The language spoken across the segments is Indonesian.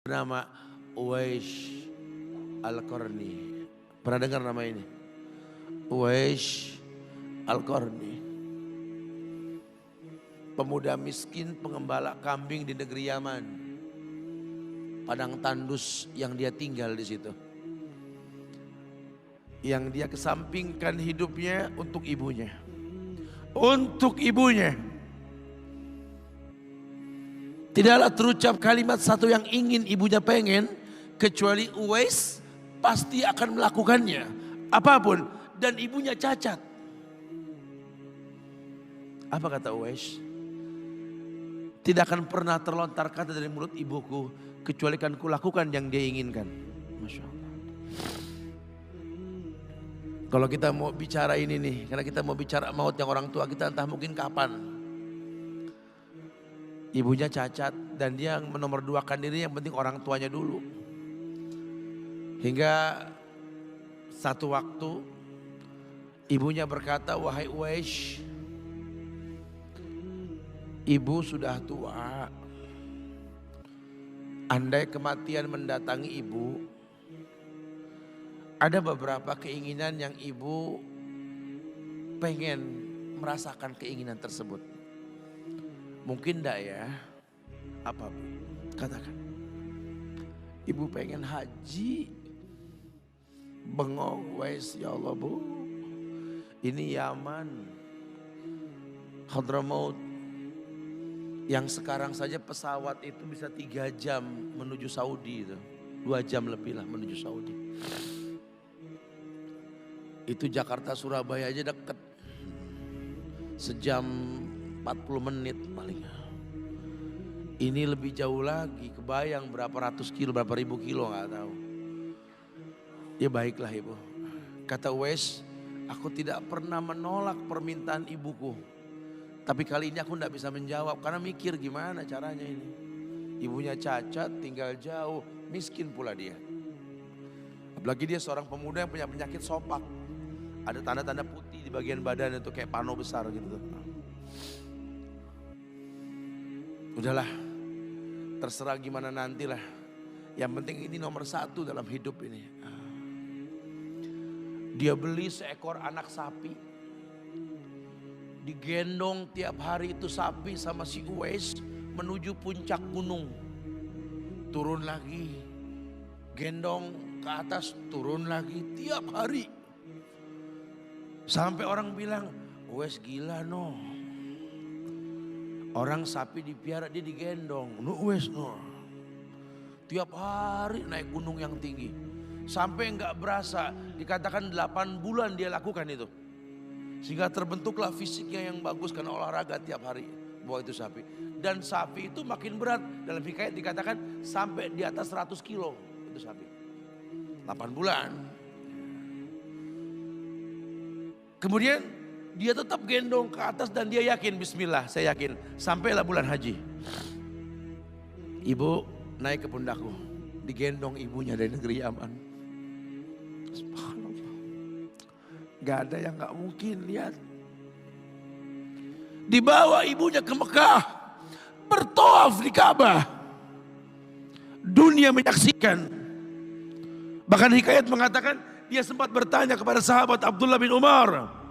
Nama Uwais Al-Qarni. Pernah dengar nama ini? Uwais Al-Qarni. Pemuda miskin pengembala kambing di negeri Yaman. Padang tandus yang dia tinggal di situ. Yang dia kesampingkan hidupnya untuk ibunya. Untuk ibunya. Tidaklah terucap kalimat satu yang ingin ibunya pengen, kecuali Uwais pasti akan melakukannya. Apapun, dan ibunya cacat. Apa kata Uwais? Tidak akan pernah terlontar kata dari mulut ibuku, kecuali kan kulakukan yang dia inginkan. Masya Allah. Kalau kita mau bicara ini nih, karena kita mau bicara maut yang orang tua kita entah mungkin kapan. Ibunya cacat dan dia menomorduakan diri, yang penting orang tuanya dulu. Hingga satu waktu ibunya berkata, wahai Uwais, ibu sudah tua. Andai kematian mendatangi ibu, ada beberapa keinginan yang ibu pengen merasakan keinginan tersebut. Mungkin enggak ya? Apa bu? Katakan. Ibu pengen haji. Bengong, Uwais, ya Allah bu. Ini Yaman. Hadramaut. Yang sekarang saja pesawat itu bisa 3 jam menuju Saudi itu. 2 jam lebih lah menuju Saudi. Itu Jakarta Surabaya aja deket. Sejam 40 menit paling. Ini lebih jauh lagi, kebayang berapa ratus kilo, berapa ribu kilo gak tahu. Ya baiklah ibu. Kata Uwais, aku tidak pernah menolak permintaan ibuku. Tapi kali ini aku tidak bisa menjawab karena mikir gimana caranya ini. Ibunya cacat, tinggal jauh, miskin pula dia. Apalagi dia seorang pemuda yang punya penyakit sopak. Ada tanda-tanda putih di bagian badan itu kayak pano besar gitu. Udahlah, terserah gimana nantilah. Yang penting ini nomor 1 dalam hidup ini. Dia beli seekor anak sapi. Digendong tiap hari itu sapi sama si Uwais menuju puncak gunung. Turun lagi, gendong ke atas, turun lagi tiap hari. Sampai orang bilang, Uwais gila no. Orang sapi dipiara dia digendong. Uwais no. Tiap hari naik gunung yang tinggi. Sampai enggak berasa, dikatakan 8 bulan dia lakukan itu. Sehingga terbentuklah fisiknya yang bagus karena olahraga tiap hari bawa itu sapi. Dan sapi itu makin berat. Dalam hikayat dikatakan sampai di atas 100 kilo itu sapi. 8 bulan. Kemudian dia tetap gendong ke atas dan dia yakin, bismillah saya yakin. Sampailah bulan haji. Ibu naik ke pundakku. Digendong ibunya dari negeri Yaman. Subhanallah. Gak ada yang gak mungkin lihat. Dibawa ibunya ke Mekah. Bertawaf di Ka'bah. Dunia menyaksikan. Bahkan hikayat mengatakan dia sempat bertanya kepada sahabat Abdullah bin Umar.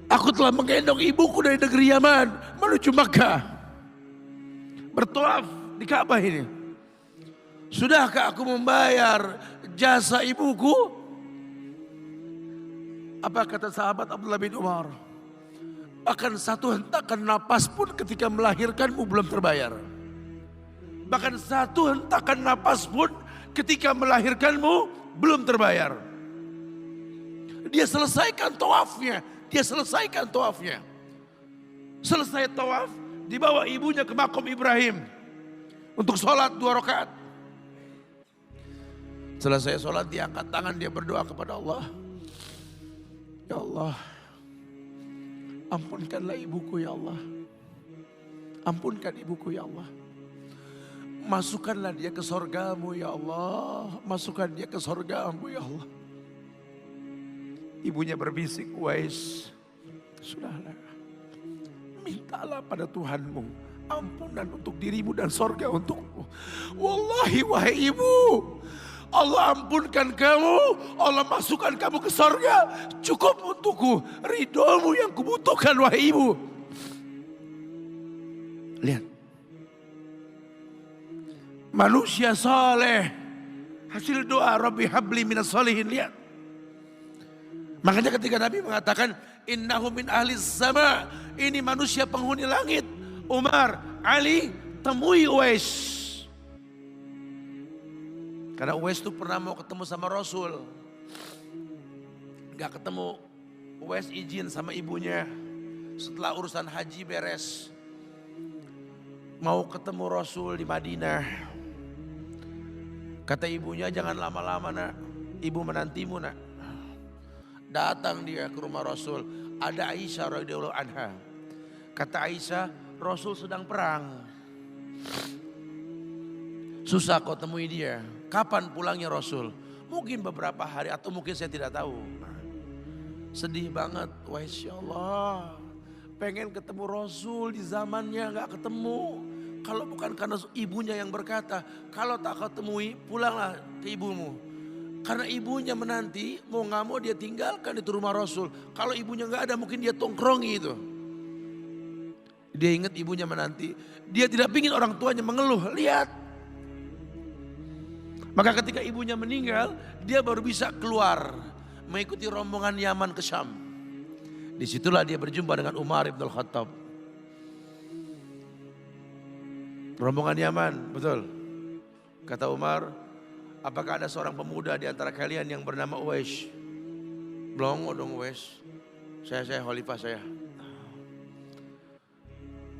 Aku telah menggendong ibuku dari negeri Yaman menuju Makkah. Bertawaf di Ka'bah ini. Sudahkah aku membayar jasa ibuku? Apa kata sahabat Abdullah bin Umar? Bahkan satu hentakan napas pun ketika melahirkanmu belum terbayar. Bahkan satu hentakan napas pun ketika melahirkanmu belum terbayar. Dia selesaikan tawafnya. Dia selesaikan tawafnya. Selesai tawaf, dibawa ibunya ke makom Ibrahim untuk sholat 2 rakaat. Selesai sholat, dia angkat tangan, dia berdoa kepada Allah. Ya Allah, ampunkanlah ibuku ya Allah. Ampunkan ibuku ya Allah. Masukkanlah dia ke sorgamu ya Allah. Masukkan dia ke sorgamu ya Allah. Ibunya berbisik, Uwais, sudahlah, mintalah pada Tuhanmu ampunan untuk dirimu dan sorga untukmu. Wallahi wahai ibu, Allah ampunkan kamu, Allah masukkan kamu ke sorga, cukup untukku. Ridhomu yang kubutuhkan wahai ibu. Lihat, manusia soleh, hasil doa Rabbi habli minas solihin. Lihat, makanya ketika Nabi mengatakan innahu min ahli sama, ini manusia penghuni langit. Umar, Ali, temui Uwais. Karena Uwais itu pernah mau ketemu sama Rasul. Gak ketemu, Uwais izin sama ibunya. Setelah urusan haji beres, mau ketemu Rasul di Madinah. Kata ibunya, jangan lama-lama nak, ibu menantimu nak. Datang dia ke rumah Rasul, ada Aisyah radhiyallahu anha. Kata Aisyah, Rasul sedang perang. Susah kau temui dia. Kapan pulangnya Rasul? Mungkin beberapa hari atau mungkin saya tidak tahu. Sedih banget, wah insya Allah. Pengen ketemu Rasul di zamannya gak ketemu. Kalau bukan karena ibunya yang berkata, kalau tak kau temui pulanglah ke ibumu. Karena ibunya menanti, mau gak mau dia tinggalkan itu rumah Rasul. Kalau ibunya gak ada mungkin dia tongkrongi itu. Dia ingat ibunya menanti. Dia tidak ingin orang tuanya mengeluh. Lihat. Maka ketika ibunya meninggal, dia baru bisa keluar. Mengikuti rombongan Yaman ke Syam. Disitulah dia berjumpa dengan Umar ibn Khattab. Rombongan Yaman, betul. Kata Umar, apakah ada seorang pemuda di antara kalian yang bernama Uwais? Blongo dong Uwais. Saya khalifah saya.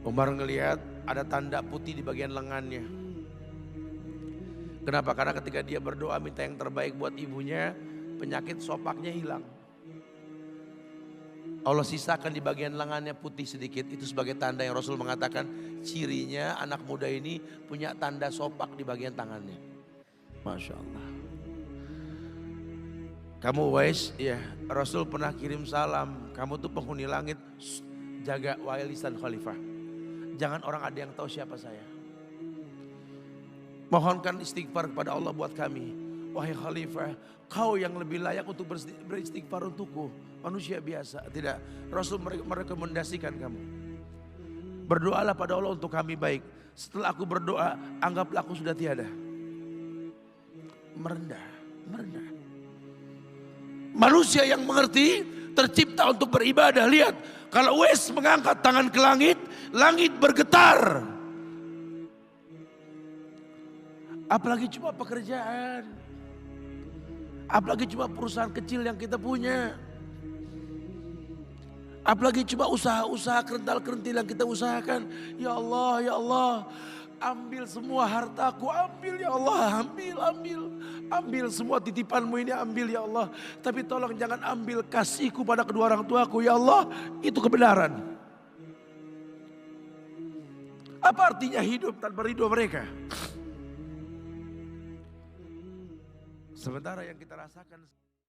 Umar ngelihat ada tanda putih di bagian lengannya. Kenapa? Karena ketika dia berdoa minta yang terbaik buat ibunya, penyakit sopaknya hilang. Allah sisakan di bagian lengannya putih sedikit. Itu sebagai tanda yang Rasul mengatakan cirinya anak muda ini punya tanda sopak di bagian tangannya. Masya Allah. Kamu Uwais, ya Rasul pernah kirim salam. Kamu tuh penghuni langit, jaga wahai lisan khalifah. Jangan orang ada yang tahu siapa saya. Mohonkan istighfar kepada Allah buat kami. Wahai khalifah, kau yang lebih layak untuk beristighfar untukku. Manusia biasa, tidak. Rasul merekomendasikan kamu. Berdoalah pada Allah untuk kami baik. Setelah aku berdoa, anggaplah aku sudah tiada. Merendah. Manusia yang mengerti tercipta untuk beribadah. Lihat, kalau Uwais mengangkat tangan ke langit, langit bergetar. Apalagi cuma pekerjaan. Apalagi cuma perusahaan kecil yang kita punya. Apalagi cuma usaha-usaha kerental-kerentil yang kita usahakan. Ya Allah, ambil semua hartaku, ambil ya Allah, ambil semua titipanmu ini, ambil ya Allah. Tapi tolong jangan ambil kasihku pada kedua orang tuaku, ya Allah, itu kebenaran. Apa artinya hidup tanpa ridho mereka? Sementara yang kita rasakan